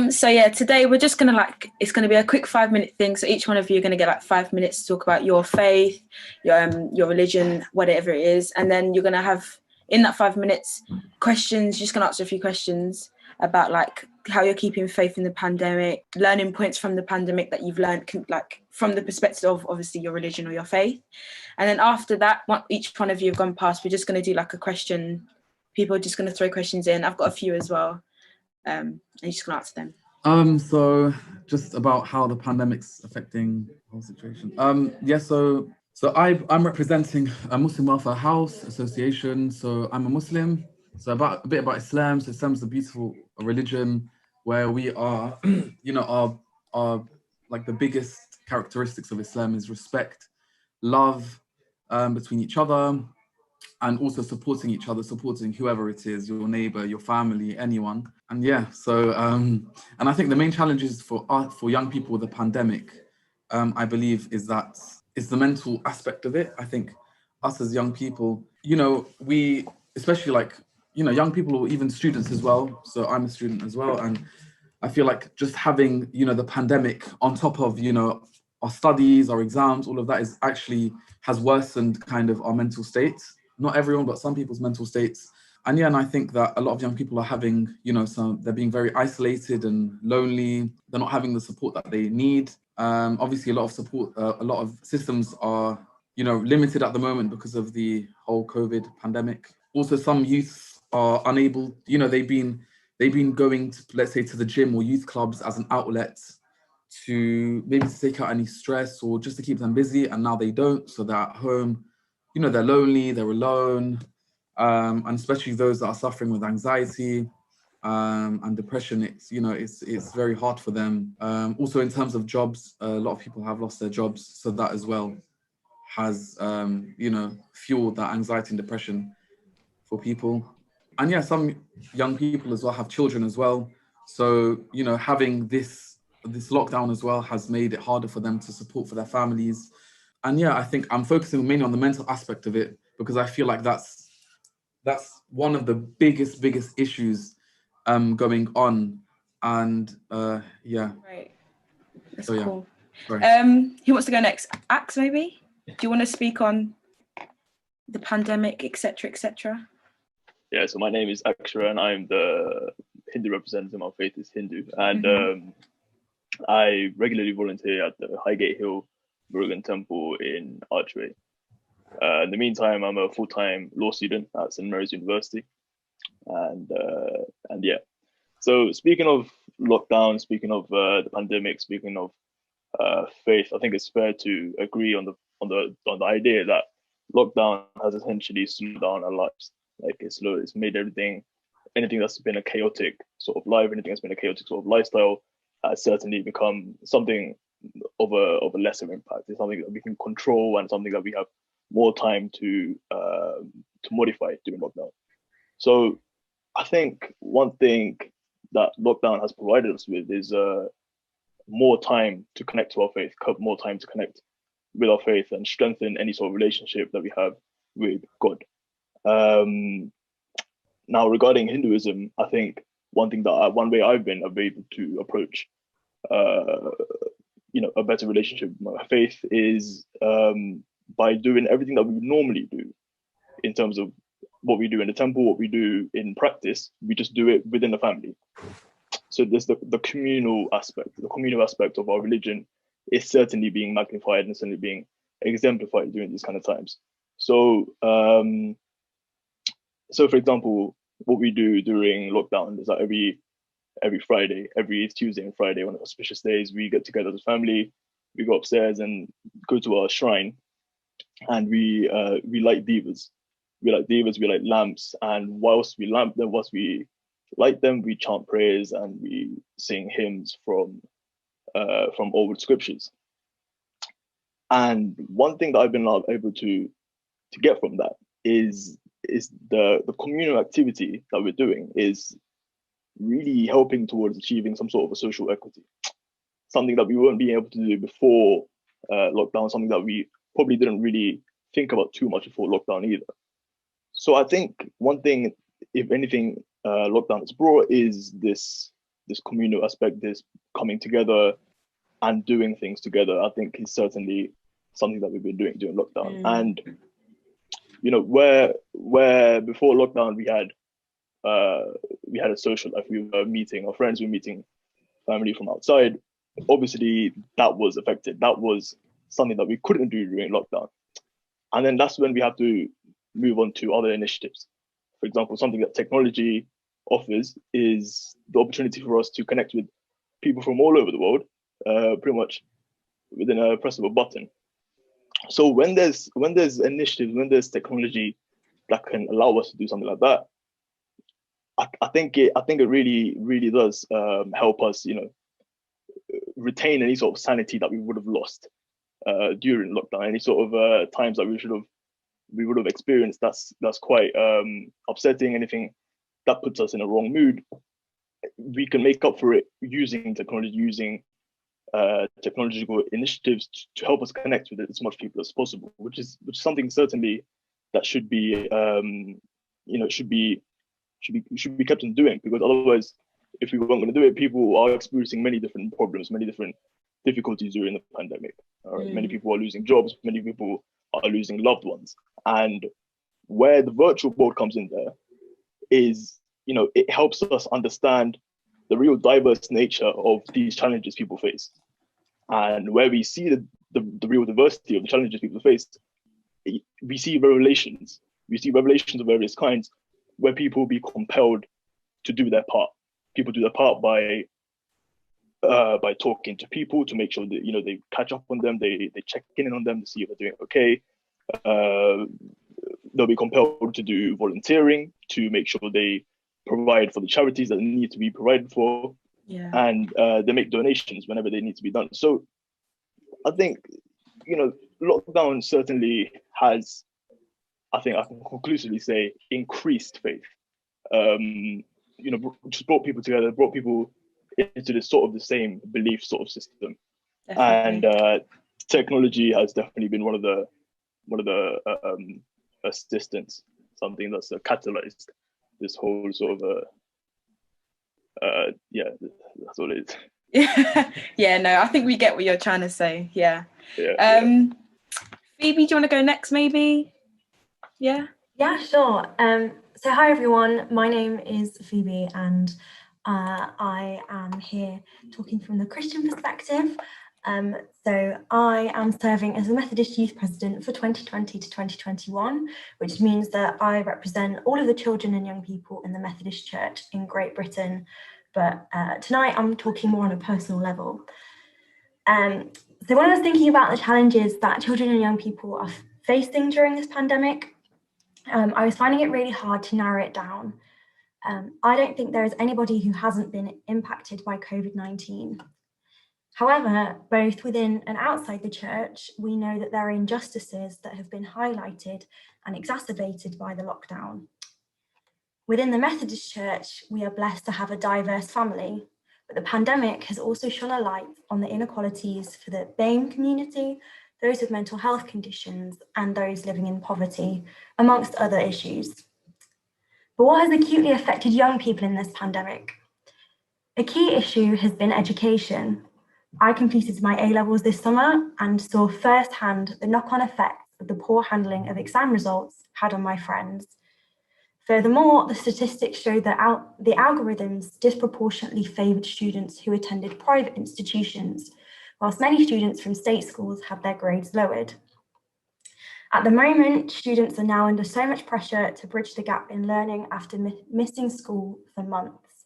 So yeah, today we're just gonna it's gonna be a quick 5 minute thing. So each one of you are gonna get like 5 minutes to talk about your faith, your religion, whatever it is, and then you're gonna have in that 5 minutes questions. You're just gonna answer a few questions about like how you're keeping faith in the pandemic, learning points from the pandemic that you've learned, like from the perspective of obviously your religion or your faith. And then after that, each one of you have gone past, we're just gonna do like a question. People are just gonna throw questions in. I've got a few as well. And you're just gonna answer them. So just about how the pandemic's affecting the whole situation. I'm representing a Muslim Welfare House Association. So I'm a Muslim. So about a bit about Islam. So Islam's a beautiful religion where we are, our like the biggest characteristics of Islam is respect, love between each other, and also supporting each other, supporting whoever it is, your neighbor, your family, anyone. And and I think the main challenges for young people with the pandemic, I believe, is the mental aspect of it. I think us as young people, we, especially young people or even students as well. So I'm a student as well. And I feel like just having, the pandemic on top of, our studies, our exams, all of that has worsened kind of our mental states. Not everyone, but some people's mental states. And I think that a lot of young people are having, they're being very isolated and lonely. They're not having the support that they need. Obviously, a lot of support, a lot of systems are, limited at the moment because of the whole COVID pandemic. Also, some youths are unable, they've been going to, let's say, to the gym or youth clubs as an outlet to maybe to take out any stress or just to keep them busy, and now they don't. So they're at home, they're lonely, they're alone, and especially those that are suffering with anxiety and depression. It's very hard for them. Also, in terms of jobs, a lot of people have lost their jobs, so that as well has fueled that anxiety and depression for people. And some young people as well have children as well. So having this lockdown as well has made it harder for them to support for their families. And I think I'm focusing mainly on the mental aspect of it because I feel like that's one of the biggest issues going on. And Right. That's cool. Sorry. Who wants to go next? Axe, maybe? Do you want to speak on the pandemic, etc., etc.? Yeah, so my name is Akshara and I'm the Hindu representative. My faith is Hindu. And I regularly volunteer at the Highgate Hill Murugan Temple in Archway. In the meantime, I'm a full-time law student at St. Mary's University. And so speaking of lockdown, speaking of the pandemic, speaking of faith, I think it's fair to agree on the idea that lockdown has essentially slowed down our lives. Like it's made anything that's been a chaotic sort of life, anything that's been a chaotic sort of lifestyle, has certainly become something of a lesser impact. It's something that we can control and something that we have more time to modify during lockdown. So I think one thing that lockdown has provided us with is more time to connect to our faith, more time to connect with our faith and strengthen any sort of relationship that we have with God. Now, regarding Hinduism, I think one way I've been able to approach, a better relationship with my faith is by doing everything that we would normally do in terms of what we do in the temple, what we do in practice. We just do it within the family. So there's the communal aspect of our religion is certainly being magnified and certainly being exemplified during these kind of times. So, for example, what we do during lockdown is that every Friday, every Tuesday and Friday on auspicious days, we get together as a family. We go upstairs and go to our shrine, and we light divas. We light lamps, and whilst we light them, we chant prayers and we sing hymns from old scriptures. And one thing that I've been able to get from that is the communal activity that we're doing is really helping towards achieving some sort of a social equity, something that we weren't being able to do before lockdown, something that we probably didn't really think about too much before lockdown either. So I think one thing, if anything, lockdown has brought is this this communal aspect, this coming together and doing things together, I think is certainly something that we've been doing during lockdown. And you know, where before lockdown we had a social life, we were meeting our friends, we were meeting family from outside. Obviously, that was affected. That was something that we couldn't do during lockdown. And then that's when we have to move on to other initiatives. For example, something that technology offers is the opportunity for us to connect with people from all over the world, pretty much within a press of a button. So when there's initiatives, when there's technology that can allow us to do something like that, I think it really does help us, you know, retain any sort of sanity that we would have lost during lockdown. Any sort of times that we would have experienced that's quite upsetting. Anything that puts us in a wrong mood, we can make up for it using technology, using technological initiatives to help us connect with as much people as possible, which is something certainly that should be should be kept on doing, because otherwise, if we weren't going to do it, people are experiencing many different problems, many different difficulties during the pandemic. Many people are losing jobs, many people are losing loved ones, and where the virtual world comes in there is, you know, it helps us understand the real diverse nature of these challenges people face. And where we see the real diversity of the challenges people face, we see revelations. We see revelations of various kinds where people will be compelled to do their part. People do their part by talking to people to make sure that, you know, they catch up on them, they check in on them to see if they're doing okay. They'll be compelled to do volunteering to make sure they provide for the charities that need to be provided for, and they make donations whenever they need to be done. So I think, you know, lockdown certainly has, I think I can conclusively say, increased faith. You know, just brought people together, brought people into this sort of the same belief sort of system. Definitely. And technology has definitely been one of the assistants, something that's catalyzed this whole sort of that's all it is. Yeah, no, I think we get what you're trying to say. Yeah. Phoebe, do you want to go next, maybe? Yeah, sure. So hi everyone, my name is Phoebe, and I am here talking from the Christian perspective. So I am serving as the Methodist Youth President for 2020 to 2021, which means that I represent all of the children and young people in the Methodist Church in Great Britain. But tonight I'm talking more on a personal level. So when I was thinking about the challenges that children and young people are facing during this pandemic, I was finding it really hard to narrow it down. I don't think there is anybody who hasn't been impacted by COVID-19. However, both within and outside the church, we know that there are injustices that have been highlighted and exacerbated by the lockdown. Within the Methodist Church, we are blessed to have a diverse family, but the pandemic has also shone a light on the inequalities for the BAME community, those with mental health conditions, and those living in poverty, amongst other issues. But what has acutely affected young people in this pandemic? A key issue has been education. I completed my A-levels this summer and saw firsthand the knock-on effects of the poor handling of exam results had on my friends. Furthermore, the statistics show that the algorithms disproportionately favoured students who attended private institutions, whilst many students from state schools had their grades lowered. At the moment, students are now under so much pressure to bridge the gap in learning after missing school for months.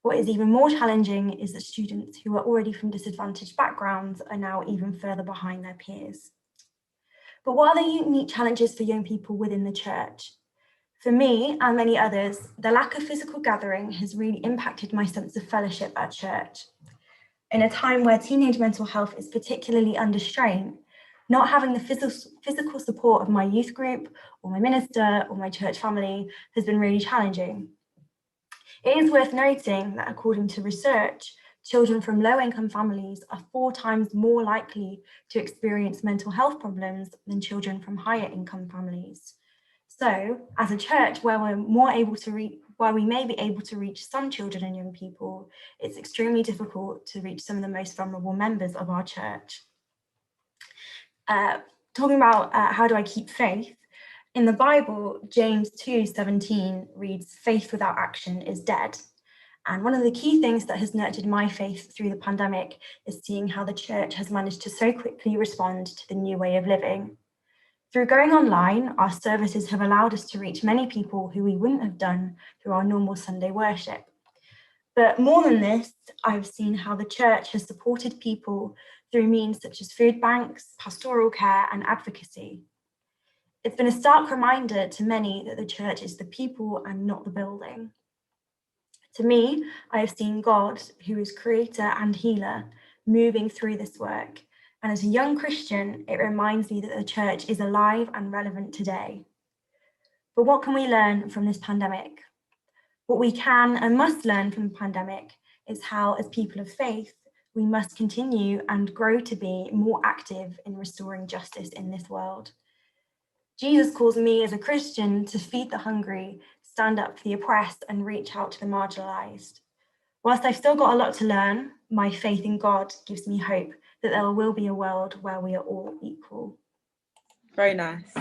What is even more challenging is that students who are already from disadvantaged backgrounds are now even further behind their peers. But what are the unique challenges for young people within the church? For me and many others, the lack of physical gathering has really impacted my sense of fellowship at church. In a time where teenage mental health is particularly under strain, not having the physical support of my youth group or my minister or my church family has been really challenging. It is worth noting that according to research, children from low-income families are 4 times more likely to experience mental health problems than children from higher income families. So, as a church where we're more able to reach, while we may be able to reach some children and young people, it's extremely difficult to reach some of the most vulnerable members of our church. Talking about how do I keep faith, in the Bible, James 2:17 reads, "Faith without action is dead." And one of the key things that has nurtured my faith through the pandemic is seeing how the church has managed to so quickly respond to the new way of living. Through going online, our services have allowed us to reach many people who we wouldn't have done through our normal Sunday worship. But more than this, I've seen how the church has supported people through means such as food banks, pastoral care, and advocacy. It's been a stark reminder to many that the church is the people and not the building. To me, I have seen God, who is creator and healer, moving through this work. And as a young Christian, it reminds me that the church is alive and relevant today. But what can we learn from this pandemic? What we can and must learn from the pandemic is how, as people of faith, we must continue and grow to be more active in restoring justice in this world. Jesus calls me as a Christian to feed the hungry, stand up for the oppressed, and reach out to the marginalised. Whilst I've still got a lot to learn, my faith in God gives me hope that there will be a world where we are all equal. Very nice.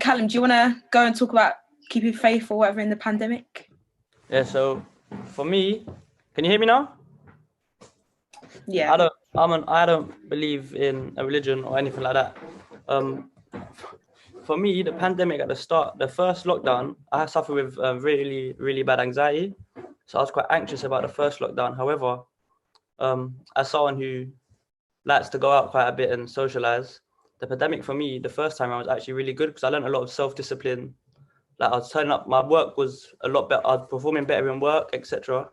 Callum, do you want to go and talk about keeping faith or whatever in the pandemic? Yeah, so for me, can you hear me now? Yeah. I don't believe in a religion or anything like that. For me, the pandemic at the start, the first lockdown, I suffered with really, really bad anxiety. So I was quite anxious about the first lockdown. However, as someone who likes to go out quite a bit and socialize, the pandemic for me, the first time I was actually really good because I learned a lot of self-discipline. Like I was turning up, my work was a lot better. I was performing better in work, etc.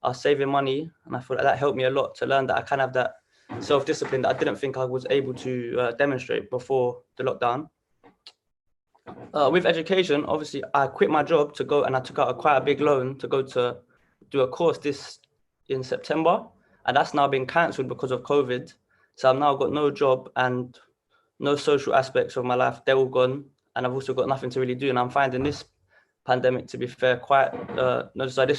I was saving money, and I thought that helped me a lot to learn that I can have that self-discipline that I didn't think I was able to demonstrate before the lockdown. With education, obviously, I quit my job to go, and I took out quite a big loan to go to do a course in September, and that's now been cancelled because of COVID. So I've now got no job and no social aspects of my life. They're all gone, and I've also got nothing to really do. And I'm finding this pandemic, to be fair, this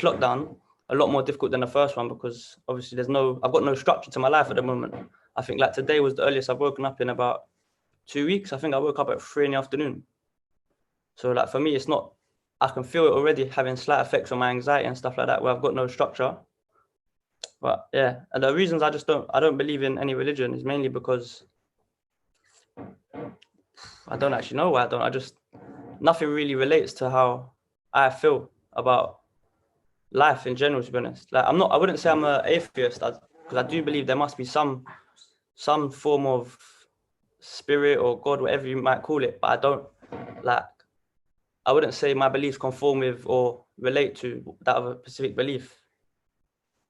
lockdown, a lot more difficult than the first one because obviously I've got no structure to my life at the moment. I think like today was the earliest I've woken up in about 2 weeks. I think I woke up at 3 p.m. So like for me, it's not, I can feel it already having slight effects on my anxiety and stuff like that where I've got no structure. But yeah, and the reasons I don't believe in any religion is mainly because I don't actually know why nothing really relates to how I feel about life in general, to be honest. Like I wouldn't say I'm an atheist because I do believe there must be some form of spirit or God, whatever you might call it, but I wouldn't say my beliefs conform with or relate to that of a specific belief.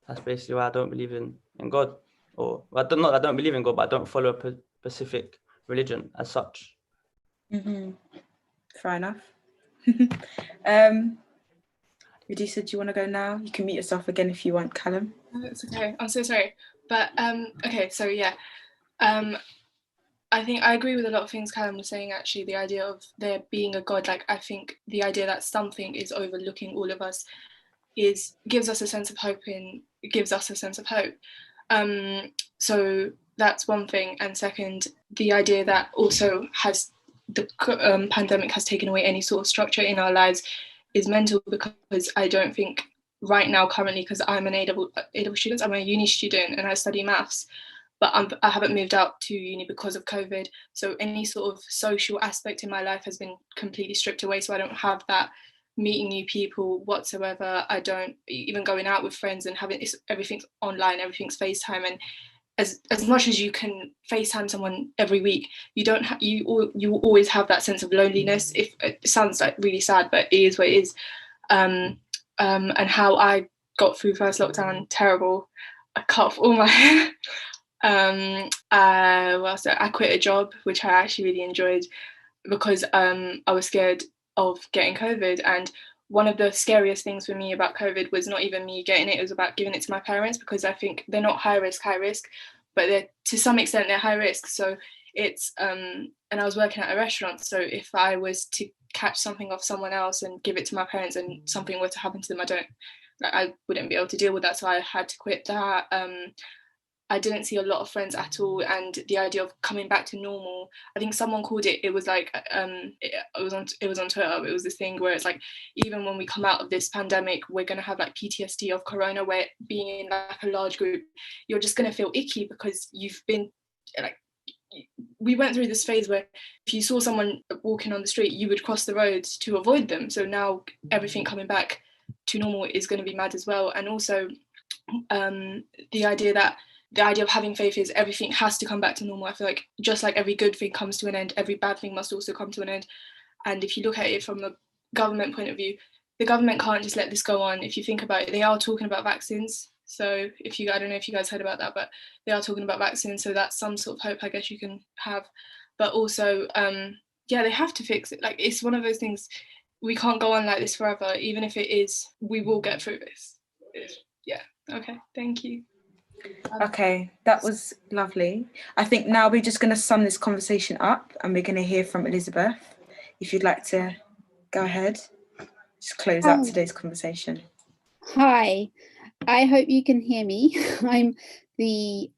That's basically why I don't believe in God. I don't believe in God, but I don't follow a specific religion as such. Mm-hmm. Fair enough. Radisa, do you want to go now? You can mute yourself again if you want, Callum. No, that's okay. I'm so sorry. But okay, so yeah. I think I agree with a lot of things Callum was saying, actually. The idea of there being a God, like I think the idea that something is overlooking all of us gives us a sense of hope. So that's one thing. And second, the idea that also the pandemic has taken away any sort of structure in our lives is mental, because I don't think right now currently, because I'm an A-level student, I'm a uni student and I study maths, but I haven't moved out to uni because of COVID. So any sort of social aspect in my life has been completely stripped away. So I don't have that meeting new people whatsoever. I don't even going out with friends and everything's online, everything's FaceTime. And as much as you can FaceTime someone every week, you will always have that sense of loneliness. If it sounds like really sad, but it is what it is. And how I got through first lockdown, terrible. I cut off all my hair. I quit a job which I actually really enjoyed because I was scared of getting COVID, and one of the scariest things for me about COVID was not even me getting it was about giving it to my parents, because I think they're not high risk, but to some extent they're high risk. So it's and I was working at a restaurant, so if I was to catch something off someone else and give it to my parents and something were to happen to them, I wouldn't be able to deal with that, so I had to quit that. I didn't see a lot of friends at all, and the idea of coming back to normal, I think someone called it, it was like it was on Twitter, it was this thing where it's like, even when we come out of this pandemic, we're going to have like PTSD of corona, where being in like a large group, you're just going to feel icky because you've been like, we went through this phase where if you saw someone walking on the street, you would cross the road to avoid them. So now everything coming back to normal is going to be mad as well. And also the idea of having faith is everything has to come back to normal. I feel like just like every good thing comes to an end, every bad thing must also come to an end. And if you look at it from a government point of view, the government can't just let this go on. If you think about it, they are talking about vaccines. So I don't know if you guys heard about that, but they are talking about vaccines. So that's some sort of hope, I guess, you can have. But also, they have to fix it. Like, it's one of those things, we can't go on like this forever. Even if it is, we will get through this. Yeah. Okay. Thank you. Okay, that was lovely. I think now we're just going to sum this conversation up, and we're going to hear from Elizabeth. If you'd like to go ahead, just close out today's conversation. Hi, I hope you can hear me. I'm the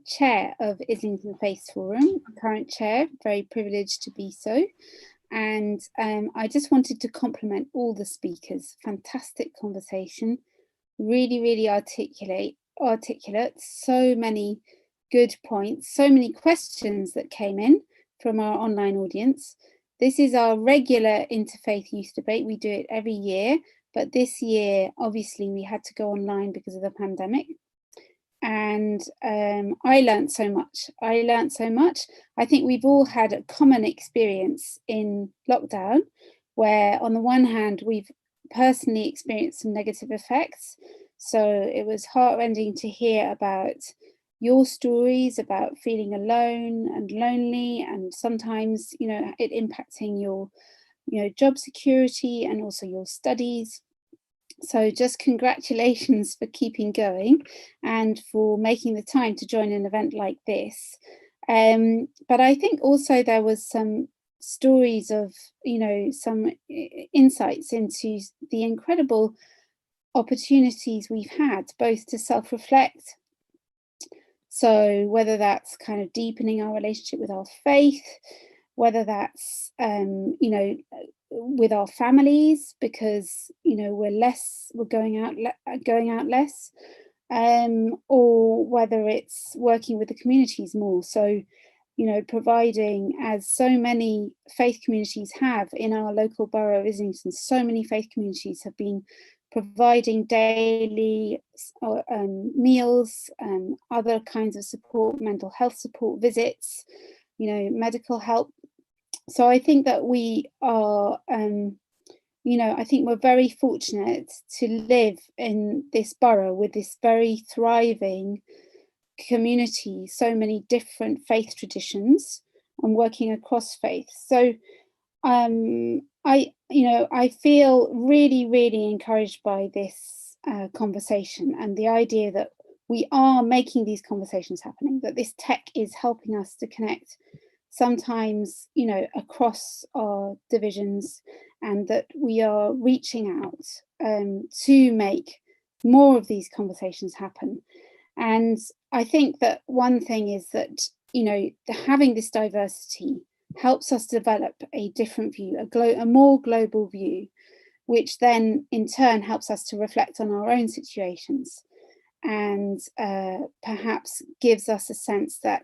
chair of Islington Faith Forum, current chair, very privileged to be so. And I just wanted to compliment all the speakers. Fantastic conversation, really, really articulate, so many good points, so many questions that came in from our online audience. This is our regular interfaith youth debate. We do it every year, but this year, obviously, we had to go online because of the pandemic. And I learned so much. I think we've all had a common experience in lockdown, where on the one hand, we've personally experienced some negative effects. So it was heartrending to hear about your stories about feeling alone and lonely, and sometimes, it impacting your, job security and also your studies. So just congratulations for keeping going and for making the time to join an event like this. But I think also there was some stories of, some insights into the incredible opportunities we've had both to self-reflect. So whether that's kind of deepening our relationship with our faith, whether that's, with our families, because, we're going out less, or whether it's working with the communities more. So, providing, as so many faith communities have in our local borough of Islington, so many faith communities have been providing daily meals, other kinds of support, mental health support, visits, medical help. So I think that we are, I think we're very fortunate to live in this borough with this very thriving community, so many different faith traditions and working across faith. So I feel really, really encouraged by this conversation, and the idea that we are making these conversations happening, that this tech is helping us to connect sometimes, across our divisions, and that we are reaching out to make more of these conversations happen. And I think that one thing is that, having this diversity helps us develop a different view, a more global view, which then in turn helps us to reflect on our own situations, and perhaps gives us a sense that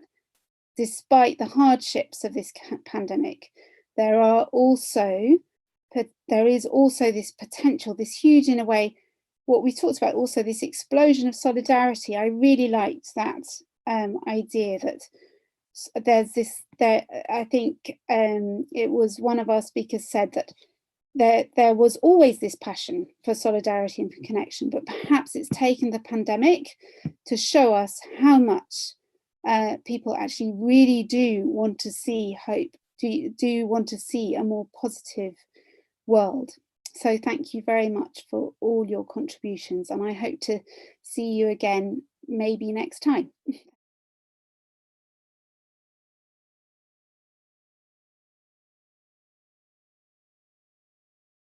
despite the hardships of this pandemic, there is also this potential, this huge, in a way, what we talked about, also this explosion of solidarity. I really liked that idea that I think it was one of our speakers said that there was always this passion for solidarity and for connection, but perhaps it's taken the pandemic to show us how much people actually really do want to see hope, do want to see a more positive world. So thank you very much for all your contributions, and I hope to see you again maybe next time.